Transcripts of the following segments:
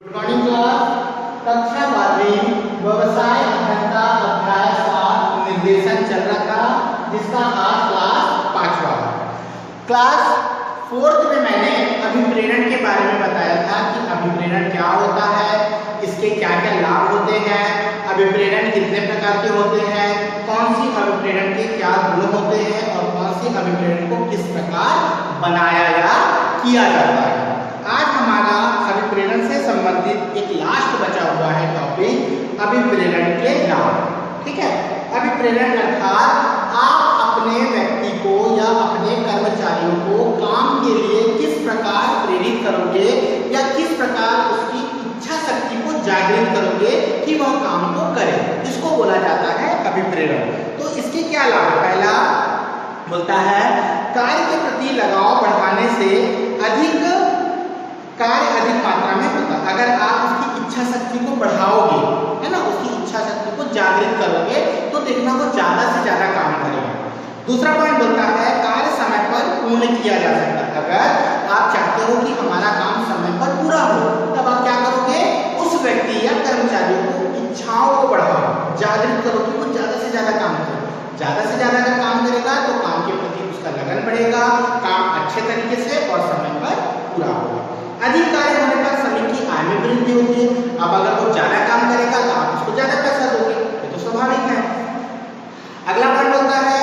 Good morning class. कक्षा 12वीं व्यवसाय अभियंता अध्याय 7 निर्देशन चल रहा था, जिसका आज क्लास 5वां है। क्लास 4th में मैंने अभिप्रेरण के बारे में बताया था कि अभिप्रेरण क्या होता है, इसके क्या क्या लाभ होते हैं, अभिप्रेरण कितने प्रकार के होते हैं, कौन सी अभिप्रेरण के क्या गुण होते हैं और कौन सी अभिप्रेरण को किस प्रकार बनाया या किया जाता है। आज हमारा अभिप्रेरण से संबंधित एक लास्ट बचा हुआ है टॉपिक, अभिप्रेरण के लाभ। ठीक है, अभिप्रेरण अर्थात आप अपने व्यक्ति को या अपने कर्मचारियों को काम के लिए किस प्रकार प्रेरित करोगे या किस प्रकार उसकी इच्छा शक्ति को जागृत करोगे कि वह काम को करे, इसको बोला जाता है अभिप्रेरण। तो इसके क्या लाभ? पहला बोलता है कार्य के प्रति लगाव बढ़ाने से कार्य अधिक मात्रा में होता है। अगर आप उसकी इच्छा शक्ति को बढ़ाओगे, है ना, उसकी इच्छा शक्ति को जागृत करोगे तो देखना वो ज्यादा से ज्यादा काम करेगा। दूसरा पॉइंट बोलता है कार्य समय पर पूर्ण किया जा सकता है। अगर आप चाहते हो कि हमारा काम समय पर पूरा हो, तब आप क्या करोगे, उस व्यक्ति या कर्मचारियों को इच्छाओं को बढ़ाओ, जागृत करो कि वो ज्यादा से ज्यादा काम करे। ज्यादा से ज्यादा अगर काम करेगा तो काम के प्रति उसका लगन बढ़ेगा, काम अच्छे तरीके से और समय पर पूरा होगा। अधिक कार्य होने पर श्रमिक की आय में वृद्धि होती है। अब अगर वो ज्यादा काम करेगा तो आप उसको ज्यादा पैसा दोगे, ये तो स्वाभाविक है। अगला पॉइंट होता है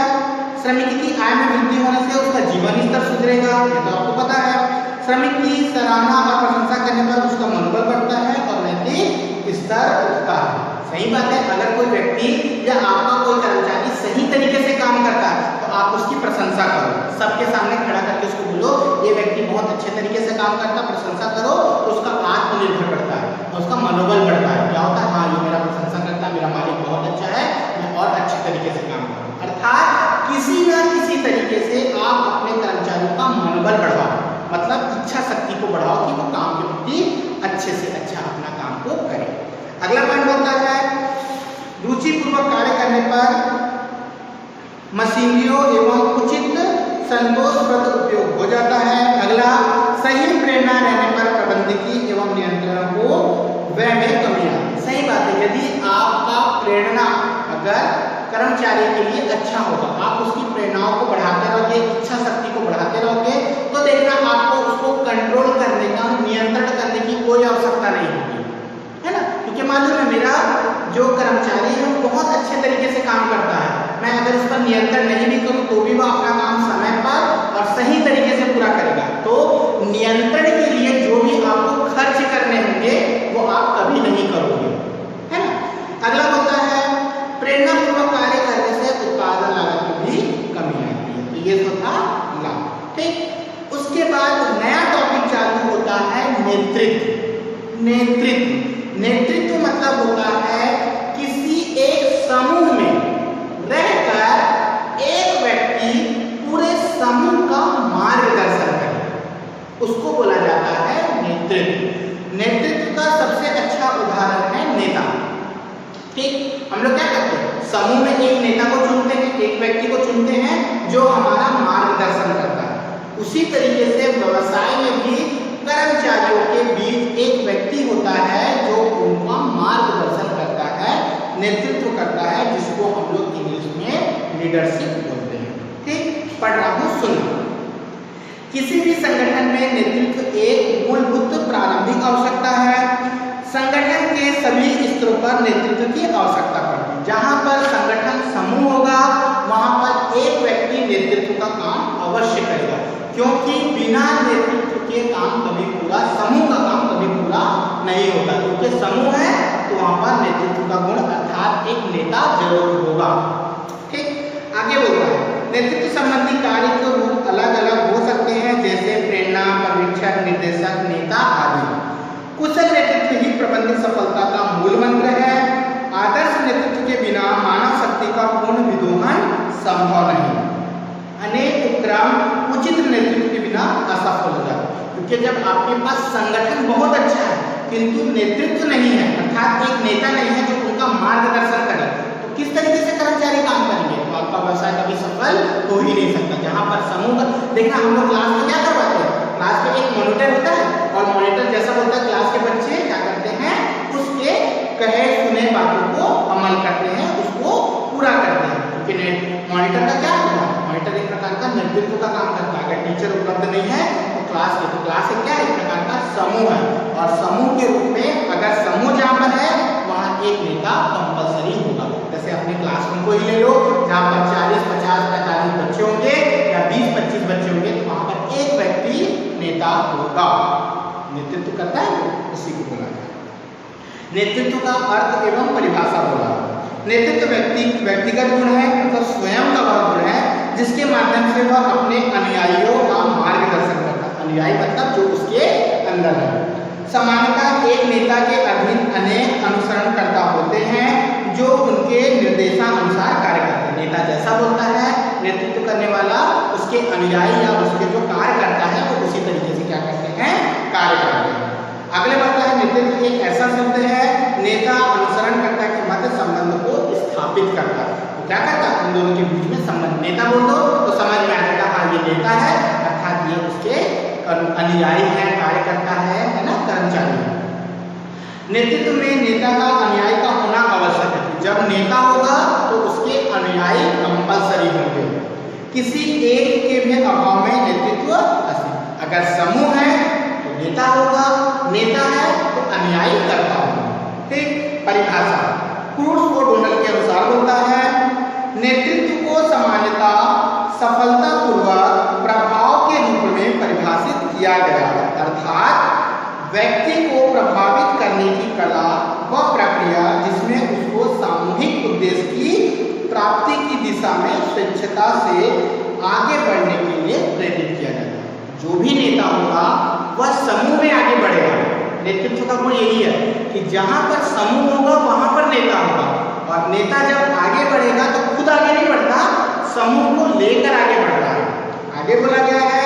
श्रमिक की आय में वृद्धि होने से उसका जीवन स्तर सुधरेगा, ये तो आपको पता है। श्रमिक की सराहना और प्रशंसा करने पर उसका मनोबल बढ़ता है और नैतिक स्तर उठता है। सही बात है, अगर कोई व्यक्ति या आपका कोई कर्मचारी सही तरीके से काम करता है तो आप उसकी प्रशंसा करो, सबके सामने खड़ा करके उसको बोलो ये व्यक्ति बहुत अच्छे तरीके से काम करता है, प्रशंसा करो, तो उसका आत्मनिर्भर बढ़ता है और उसका मनोबल बढ़ता है। क्या होता है, हाँ ये मेरा प्रशंसा करता है, मेरा मालिक बहुत अच्छा है, मैं और अच्छे तरीके से काम करूँ। अर्थात किसी न किसी तरीके से आप अपने कर्मचारियों का मनोबल बढ़ाओ, मतलब इच्छा शक्ति को बढ़ाओ कि वो काम के प्रति अच्छे से अच्छा अपना काम को करे। अगला पॉइंट होता है रुचिपूर्वक कार्य करने पर मशीनरियों एवं उचित संतोषप्रद उपयोग हो जाता है। अगला सही प्रेरणा रहने पर प्रबंधकीय एवं नियंत्रण को व्यय में कमी आती है। सही बात है, यदि आपका प्रेरणा अगर कर्मचारी के लिए अच्छा होगा, आप उसकी प्रेरणाओं को बढ़ाते रहोगे, इच्छा शक्ति को बढ़ाते रहोगे, तो देखना आपको उसको कंट्रोल करने का, नियंत्रण करने की कोई आवश्यकता नहीं होगी, है ना। क्योंकि मालूम है मेरा जो कर्मचारी है वो बहुत अच्छे तरीके से काम करता है, मैं अगर उस पर नियंत्रण नहीं भी करूं तो भी वो अपना काम समय पर और सही तरीके से पूरा करेगा। तो नियंत्रण के लिए जो भी आपको खर्च करने होंगे वो आप कभी नहीं करोगे, है ना। अगला होता है प्रेरणा पूर्वक कार्य करने से उत्पादन लागत में भी कमी आती है। तो ये तो था लाभ। ठीक, उसके बाद नया टॉपिक चालू होता है नेतृत्व। नेतृत्व मतलब होता है किसी एक समूह में रहकर एक व्यक्ति पूरे समूह का मार्गदर्शन करे, उसको बोला जाता है नेतृत्व। नेतृत्व का सबसे अच्छा उदाहरण है नेता। ठीक, हम लोग क्या करते हैं, समूह में एक नेता को चुनते हैं, एक व्यक्ति को चुनते हैं जो हमारा मार्गदर्शन करता है। उसी तरीके से व्यवसाय में भी कर्मचारियों के बीच एक व्यक्ति होता है जो उनका मार्गदर्शन करता है, नेतृत्व करता है, जिसको हम लोग इंग्लिश में लीडरशिप बोलते हैं। ठीक, पढ़ रहा हूँ, सुनो। किसी भी संगठन में नेतृत्व एक मूलभूत प्रारंभिक आवश्यकता है। संगठन के सभी स्तरों पर नेतृत्व की आवश्यकता पड़ती है। जहाँ पर संगठन समूह होगा वहाँ पर एक व्यक्ति नेतृत्व का काम अवश्य करेगा, क्योंकि बिना नेतृत्व के काम कभी पूरा, समूह का काम कभी पूरा नहीं होता। क्योंकि समूह है तो वहाँ पर नेतृत्व का गुण अर्थात एक नेता जरूर होगा। ठीक, आगे बोलता है नेतृत्व संबंधी कार्य के रूप अलग अलग हो सकते हैं, जैसे प्रेरणा, पर्यवेक्षक, निर्देशक, नेता आदि। कुशल नेतृत्व ही प्रबंधन सफलता का मूल मंत्र है। आदर्श नेतृत्व के बिना मानव शक्ति का पूर्ण विदोहन संभव नहीं। अनेक उपक्रम उचित नेतृत्व के बिना असफल हो जाते हैं। क्योंकि जब आपके पास संगठन बहुत अच्छा है किंतु नेतृत्व नहीं है, अर्थात एक नेता नहीं है जो उनका मार्गदर्शन करे, तो किस तरीके से कर्मचारी काम करेंगे, तो आपका व्यवसाय कभी सफल हो ही नहीं सकता। जहाँ पर समूह देखना, हम लोग क्लास में क्या करवाते हैं, क्लास में एक मॉनिटर होता है और मॉनिटर जैसा होता है क्लास के बच्चे क्या करते क्लास के, तो क्लास एक क्या है, एक प्रकार का समूह है, और समूह के रूप में अगर समूह जहाँ पर है वहाँ एक नेता कंपलसरी होगा। जैसे अपने क्लासरूम को ही ले लो, जहाँ पर 40, 50, 45 बच्चे होंगे या 20, 25 बच्चे होंगे, तो वहाँ पर एक व्यक्ति नेता होगा, नेतृत्व करता है, उसी को बोला जाए। नेतृत्व का अर्थ एवं परिभाषा बोला। नेतृत्व व्यक्तिगत गुण है, मतलब स्वयं का वह गुण है जिसके माध्यम से वह अपने अनुयायियों का मार्गदर्शन करता है। अनुयायी मतलब जो उसके अंदर है। सामान्यतः एक नेता के अधीन अनेक अनुसरणकर्ता होते हैं जो उनके निर्देशानुसार कार्य करते हैं। नेता जैसा बोलता है, नेतृत्व करने वाला, उसके अनुयायी या उसके जो कार्य करता है वो उसी तरीके से क्या करते हैं, कार्य करते हैं। अगले बढ़ता है, नेतृत्व एक ऐसा शब्द है, नेता अनुसरणकर्ता के मध्य संबंध को स्थापित करता है। तो क्या करता है, उन दोनों के बीच में संबंध। नेता बोल दो तो समझ में आ जाएगा, हाँ ये नेता है, अर्थात ये उसके अनुयायी है, कार्यकर्ता है ना, कर्मचारी है। नेतृत्व में नेता का अनुयायी का होना आवश्यक है। जब नेता होगा तो उसके अनुयायी कंपलसरी होंगे, किसी एक के भी अभाव में नेतृत्व असंभव। अगर समूह है तो नेता होगा, नेता है तो अनुयायी करता होगा। ठीक, परिभाषा क्रूड्स और डोनल के अनुसार बोलता है, नेतृत्व को सामान्यतः सफलतापूर्वक प्रभाव के रूप में परिभाषित किया गया है, अर्थात व्यक्ति को प्रभावित करने की कला व प्रक्रिया जिसमें उसको सामूहिक उद्देश्य की प्राप्ति की दिशा में स्वेच्छता से आगे बढ़ने के लिए प्रेरित किया जाता है। जो भी नेता होगा वह समूह में आगे बढ़ेगा। नेतृत्व का गुण यही है कि जहाँ पर समूह होगा वहाँ पर नेता होगा, और नेता जब आगे बढ़ेगा तो खुद आगे नहीं बढ़ता, समूह को लेकर आगे बढ़ता है। आगे बोला गया है,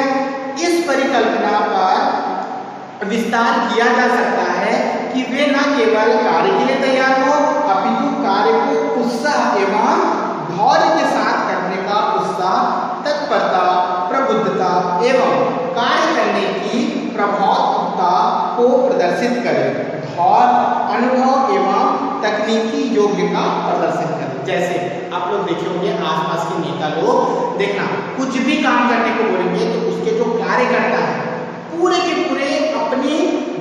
इस परिकल्पना पर विस्तार किया जा सकता है कि वे न केवल कार्य के लिए तैयार हो, अपितु कार्य को उत्साह एवं धैर्य के साथ करने का उत्साह, तत्परता, प्रबुद्धता एवं कार्य करने की प्रभावता को प्रदर्शित करें, और अनुभव एवं तकनीकी योग्य का प्रदर्शन करें। जैसे आप लोग देखे होंगे आसपास के नेता लोग, देखना कुछ भी काम करने को बोलेंगे तो उसके जो कार्यकर्ता है पूरे के पूरे अपनी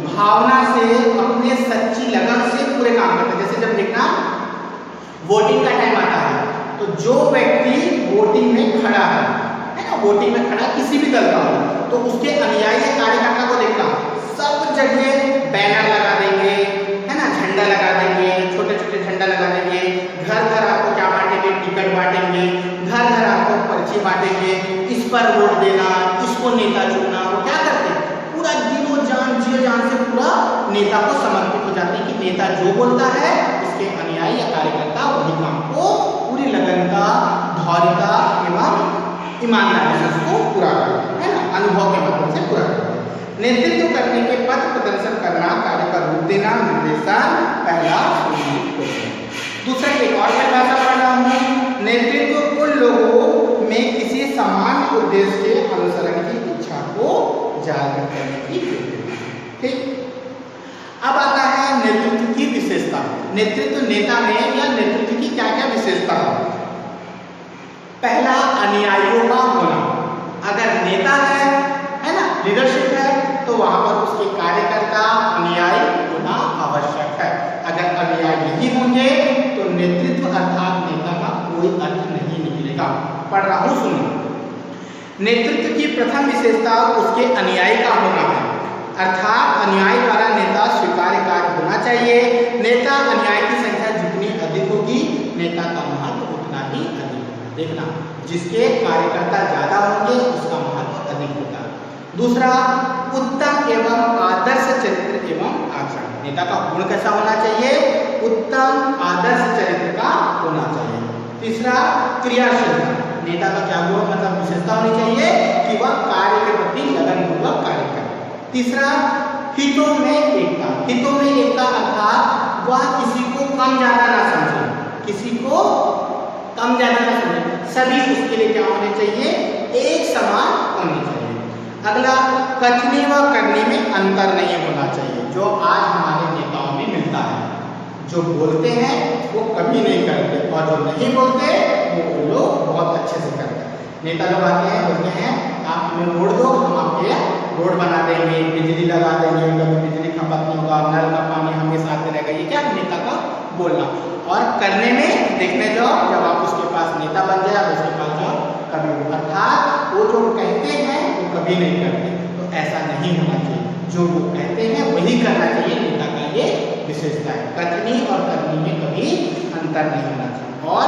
भावना से, अपने सच्ची लगन से पूरे काम करते हैं। जैसे जब देखना वोटिंग का टाइम आता है तो जो व्यक्ति वोटिंग में खड़ा है ना, वोटिंग में खड़ा किसी भी दल का हो, तो उसके अनुयायी कार्यकर्ता को देखना सब जगह बैनर लगा देंगे, है ना, झंडा लगा देंगे, छोटे छोटे झंडा लगा देंगे, घर घर आपको क्या बांटेंगे, टिकट बांटेंगे, घर घर आपको पर्ची बांटेंगे, इस पर वोट देना, इसको नेता चुनना। वो क्या करते हैं, पूरा दिनों जान जियो जान से पूरा नेता को समर्पित हो जाते हैं कि नेता जो बोलता है उसके अनुयायी या कार्यकर्ता वही काम को पूरी लगनता, धैर्यता एवं ईमानदारी से उसको पूरा करते हैं ना, अनुभव के माध्यम से पूरा करते हैं। नेतृत्व करने के पथ प्रदर्शन करना, कार्य का रूप देना, निर्देशन पहला। दूसरा एक और परिभाषा पढ़ रहा हूँ, नेतृत्व उन लोगों में किसी समान उद्देश्य के अनुसरण की इच्छा को जागृत करने की प्रक्रिया। ठीक, अब आता है नेतृत्व की विशेषता। नेतृत्व नेता में या नेतृत्व की क्या क्या विशेषता है। पहला, अनुयायियों का होना। अगर नेता है ना, लीडरशिप है, तो वहां पर उसके कार्यकर्ता अनुयायी होना आवश्यक है। अगर अनुयायी नहीं होंगे तो नेतृत्व अर्थात नेता का कोई अर्थ नहीं निकलेगा। पढ़ रहा हूं, सुनिए। नेतृत्व की प्रथम विशेषता उसके अनुयायी का होना है, अर्थात अनुयायी द्वारा नेता स्वीकार्य कार्य होना चाहिए। नेता अनुयायी की संख्या जितनी अधिक होगी, नेता का महत्व उतना ही अधिक होगा। देखना, जिसके कार्यकर्ता ज्यादा होंगे उसका महत्व अधिक होगा। दूसरा, उत्तम एवं आदर्श चरित्र एवं आचरण। नेता का गुण कैसा होना चाहिए, उत्तम आदर्श चरित्र का होना चाहिए। तीसरा, क्रियाशीलता। नेता का क्या गुण मतलब विशेषता होनी चाहिए कि वह कार्य के प्रति लगनपूर्वक कार्य करे। तीसरा, हितों में एकता। हितों में एकता अर्थात वह किसी को कम ज्यादा ना समझे, किसी को कम ज्यादा ना समझे, सभी उसके लिए क्या होने चाहिए, एक समान होने चाहिए। अगला, कथनी व करनी में अंतर नहीं होना चाहिए, जो आज हमारे नेताओं में मिलता है। जो बोलते हैं वो कभी नहीं करते, और जो नहीं बोलते वो लोग बहुत अच्छे से करते हैं। नेता लोग आते हैं, बोलते हैं आप हमें वोट दो, हम आपके रोड बना देंगे, बिजली लगा देंगे, कभी बिजली खपत नहीं होगा, नल का पानी हमेशा आते रहेगा, ये क्या नेता का बोलना। और करने में देखने जाओ, जब आप उसके पास नेता बन जाए आप उसके पास जाओ कभी, अर्थात वो जो कहते हैं वो कभी नहीं करते। तो ऐसा नहीं होना चाहिए, जो वो कहते हैं वही करना चाहिए, नेता का ये विशेषता है। कथनी और करनी में कभी अंतर नहीं होना चाहिए। और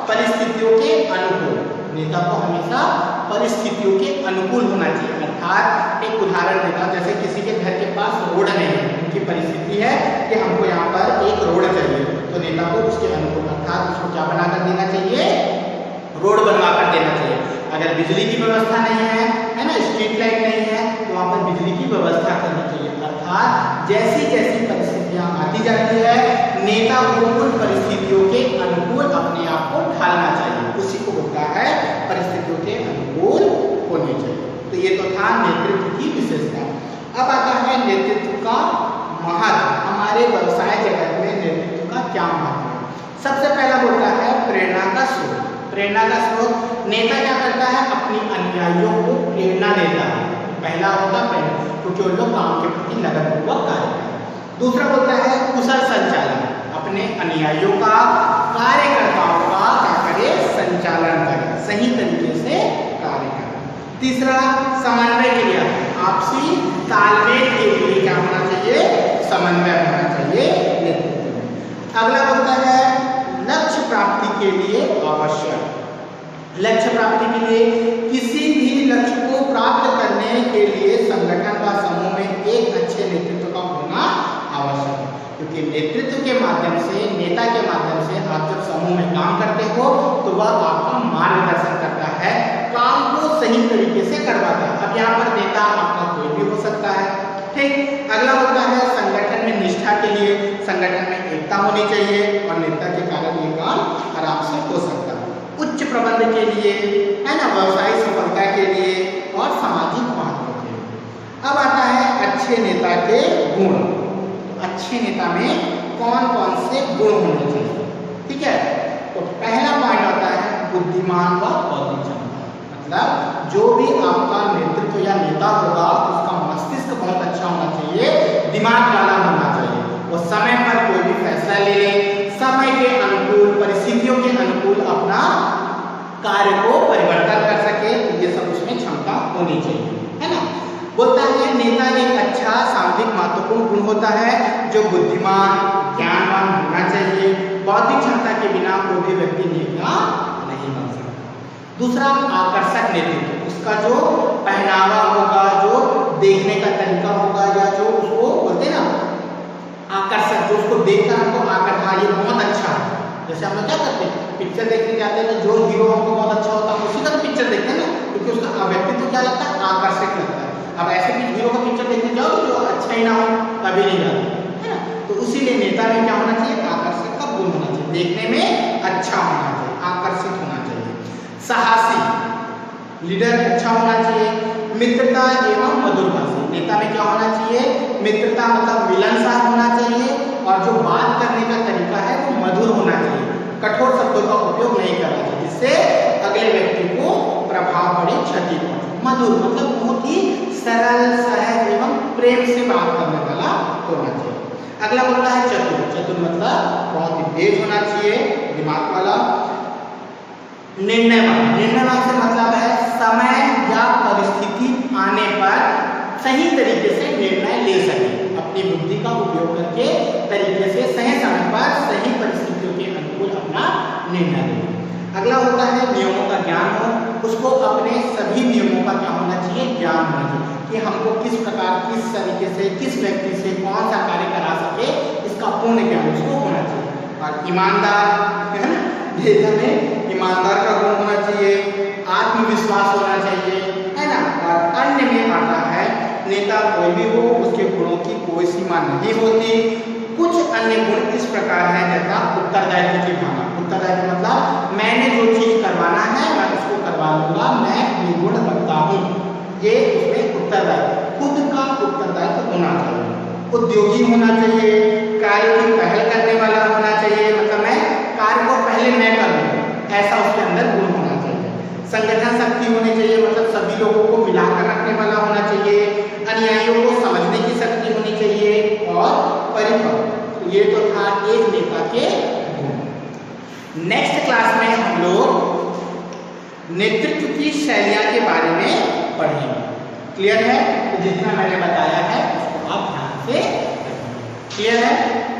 परिस्थितियों के अनुकूल, नेता को हमेशा परिस्थितियों के अनुकूल होना चाहिए। अर्थात एक उदाहरण देता हूं, जैसे किसी के घर के पास रोड नहीं है, उनकी परिस्थिति है कि हमको यहाँ पर एक रोड चाहिए, तो नेता को उसके अनुकूल अर्थात उसको क्या बनाकर देना चाहिए, रोड बनवा कर देना चाहिए। अगर बिजली की व्यवस्था नहीं है ना, स्ट्रीट लाइट नहीं है, तो वहाँ पर बिजली की व्यवस्था करनी चाहिए। अर्थात जैसी जैसी परिस्थितियाँ आती जाती है, नेता को उन परिस्थितियों के अनुकूल अपने आप को ढालना चाहिए, उसी को होता है परिस्थितियों के अनुकूल होने चाहिए। तो ये तो था नेतृत्व की विशेषता। अब आता है नेतृत्व का महत्व। हमारे व्यवसाय जगत में नेतृत्व का क्या महत्व है? सबसे पहला बोलता है प्रेरणा का स्रोत। प्रेरणा का स्रोत, नेता क्या करता है, अपनी अनुयायियों को प्रेरणा देता है। पहला होता है प्रेरणा, क्योंकि उन लोग काम के प्रति लगनपूर्वक कार्य करें। दूसरा बोलता है कुशल संचालन, अपने अनुयायियों का, कार्यकर्ताओं का क्या करे, संचालन करे, सही तरीके से कार्य करे। तीसरा समन्वय के लिए, आपसी तालमेल के लिए क्या होना चाहिए, समन्वय होना चाहिए नेतृत्व में। अगला बोलता है लक्ष्य प्राप्ति के लिए आवश्यक। लक्ष्य प्राप्ति के लिए, किसी भी लक्ष्य को प्राप्त करने के लिए संगठन का समूह में एक अच्छे नेतृत्व का होना आवश्यक है। क्योंकि नेतृत्व के माध्यम से, नेता के माध्यम से आप जब समूह में काम करते हो तो वह आपका मार्गदर्शन करता है, काम को सही तरीके से करवाता है। अब यहाँ पर नेता आपका कोई भी हो सकता है, ठीक। अगला होता है संगठन में निष्ठा के लिए, संगठन में एकता होनी चाहिए और नेता के कारण ये काम आराम से हो सकता है। उच्च प्रबंध के लिए, है ना, व्यवसायिक सफलता के लिए और सामाजिक महत्व के लिए। अब आता है अच्छे नेता के गुण। अच्छे नेता में कौन कौन से गुण होने चाहिए, ठीक है। तो पहला पॉइंट आता है बुद्धिमान व बौद्धिक क्षमता। मतलब जो भी आपका नेतृत्व या नेता होगा उसका मस्तिष्क बहुत अच्छा होना चाहिए, दिमाग वाला होना चाहिए, वो समय पर कोई भी फैसला ले ले, समय के अनुकूल, परिस्थितियों के अनुकूल अपना कार्य को परिवर्तन कर सके, ये सब उसमें क्षमता होनी चाहिए, है ना। बोलता है नेता एक अच्छा सामाजिक महत्वपूर्ण गुण होता है जो बुद्धिमान, ज्ञानवान होना चाहिए। बौद्धिक क्षमता के बिना कोई भी व्यक्ति नेता नहीं बन सकता। दूसरा आकर्षक नेतृत्व, उसका जो पहनावा होगा, जो देखने का तरीका होगा, या जो उसको बोलते हैं ना आकर्षक, जो उसको देखकर हमको आकर्षण, ये बहुत अच्छा है। जैसे हम लोग क्या करते हैं, पिक्चर देखने जाते हैं, तो जो हीरो हमको बहुत अच्छा होता है उसी का तो पिक्चर देखते हैं ना, क्योंकि उसका व्यक्तित्व क्या लगता है, आकर्षक लगता है। अब ऐसे भी हीरो का पिक्चर देखने जाओ जो अच्छा ही ना हो कभी नहीं जाते, है ना। तो उसीलिए नेता में क्या होना चाहिए, आकर्षक का गुण होना चाहिए, देखने में अच्छा होना चाहिए, आकर्षित होना चाहिए। साहसी लीडर अच्छा होना चाहिए। मित्रता एवं मधुरभाषी, नेता में क्या होना चाहिए, मित्रता मतलब मिलनसार होना चाहिए, और जो बात करने का तरीका है वो मधुर होना चाहिए, कठोर शब्दों का उपयोग नहीं करना चाहिए जिससे अगले व्यक्ति को प्रभाव पड़े, क्षति पहुंचे। मधुर मतलब बहुत ही सरल, सहज एवं प्रेम से बात करने वाला होना चाहिए। अगला बोलता है चतुर। चतुर मतलब बहुत ही तेज होना चाहिए, दिमाग वाला। निर्णयवान, निर्णयवान से मतलब है समय या परिस्थिति आने पर सही तरीके से निर्णय ले सके, अपनी बुद्धि का उपयोग करके तरीके से सही समय पर सही परिस्थितियों के अनुकूल अपना निर्णय ले। अगला होता है नियमों का ज्ञान हो, उसको अपने सभी नियमों का क्या होना चाहिए, ज्ञान होना चाहिए कि हमको किस प्रकार, किस तरीके से, किस व्यक्ति से कौन सा कार्य करा सके, इसका पूर्ण ज्ञान उसको होना चाहिए। और ईमानदार, है ना, नेता में ईमानदार का गुण होना चाहिए, आत्मविश्वास होना चाहिए, है ना। और अन्य में आता है नेता कोई भी हो उसके गुणों की कोई सीमा नहीं होती। कुछ अन्य गुण इस प्रकार है जैसा उत्तरदायित्व की भावना। उत्तरदायित्व मतलब मैंने जो चीज करवाना है मैं उसको करवा लूंगा, मैं निर्गुण रखता हूँ, ये उसमें उत्तरदायित्व, खुद का उत्तरदायित्व होना चाहिए। उद्योगी होना चाहिए, कार्य की पहल करने वाला होना चाहिए, मतलब मैं कार्य को पहले मैं करूँ, ऐसा उसके अंदर गुण होना चाहिए। संगठन शक्ति होनी चाहिए, मतलब सभी लोगों को मिलाकर रखने वाला होना चाहिए। अनुयायियों को समझने की शक्ति होनी चाहिए और परिपक्व। ये तो था एक नेता के गुण। नेक्स्ट क्लास में हम लोग नेतृत्व की शैलियां के बारे में पढ़ेंगे। क्लियर है? तो जितना मैंने बताया है उसको आप ध्यान से क्लियर है।